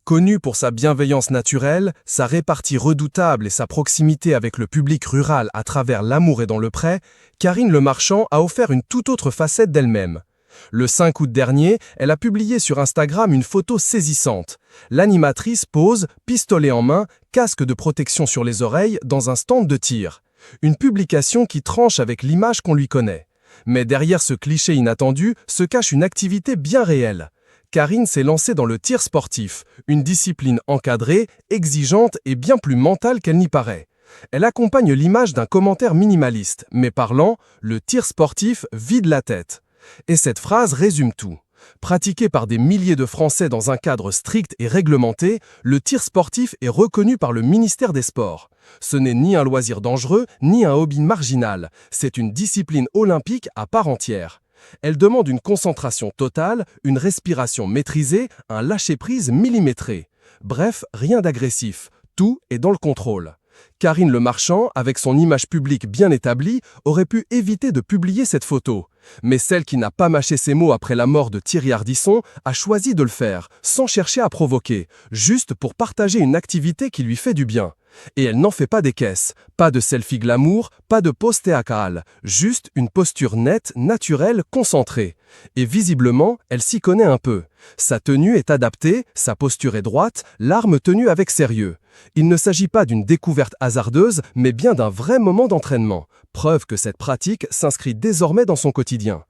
Connue pour sa bienveillance naturelle, sa répartie redoutable et sa proximité avec le public rural à travers L'amour est dans le pré, Karine Le Marchand a offert une toute autre facette d'elle-même. Le 5 août dernier, elle a publié sur Instagram une photo saisissante. L'animatrice pose, pistolet en main, casque de protection sur les oreilles, dans un stand de tir. Une publication qui tranche avec l'image qu'on lui connaît. Mais derrière ce cliché inattendu se cache une activité bien réelle. Karine s'est lancée dans le tir sportif, une discipline encadrée, exigeante et bien plus mentale qu'elle n'y paraît. Elle accompagne l'image d'un commentaire minimaliste, mais parlant, le tir sportif vide la tête. Et cette phrase résume tout. Pratiqué par des milliers de Français dans un cadre strict et réglementé, le tir sportif est reconnu par le ministère des Sports. Ce n'est ni un loisir dangereux, ni un hobby marginal, c'est une discipline olympique à part entière. Elle demande une concentration totale, une respiration maîtrisée, un lâcher-prise millimétré. Bref, rien d'agressif, tout est dans le contrôle. Karine Le Marchand, avec son image publique bien établie, aurait pu éviter de publier cette photo. Mais celle qui n'a pas mâché ses mots après la mort de Thierry Ardisson a choisi de le faire, sans chercher à provoquer, juste pour partager une activité qui lui fait du bien. Et elle n'en fait pas des caisses, pas de selfie glamour, pas de pose théâtrale, juste une posture nette, naturelle, concentrée. Et visiblement, elle s'y connaît un peu. Sa tenue est adaptée, sa posture est droite, l'arme tenue avec sérieux. Il ne s'agit pas d'une découverte hasardeuse, mais bien d'un vrai moment d'entraînement. Preuve que cette pratique s'inscrit désormais dans son quotidien.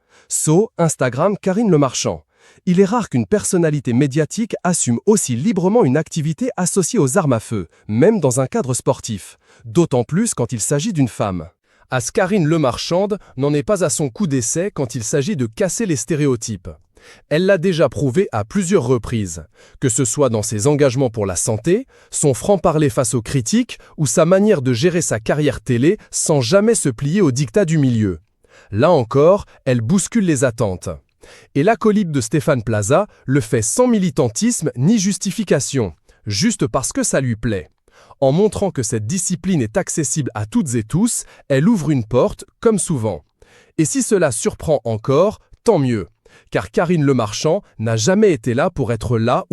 Instagram Karine Le Marchand. Il est rare qu'une personnalité médiatique assume aussi librement une activité associée aux armes à feu, même dans un cadre sportif. D'autant plus quand il s'agit d'une femme. Karine Le Marchand n'en est pas à son coup d'essai quand il s'agit de casser les stéréotypes. Elle l'a déjà prouvé à plusieurs reprises, que ce soit dans ses engagements pour la santé, son franc-parler face aux critiques ou sa manière de gérer sa carrière télé sans jamais se plier aux diktats du milieu. Là encore, elle bouscule les attentes. Et l'acolyte de Stéphane Plaza le fait sans militantisme ni justification, juste parce que ça lui plaît. En montrant que cette discipline est accessible à toutes et tous, elle ouvre une porte, comme souvent. Et si cela surprend encore, tant mieux, car Karine Le Marchand n'a jamais été là pour être là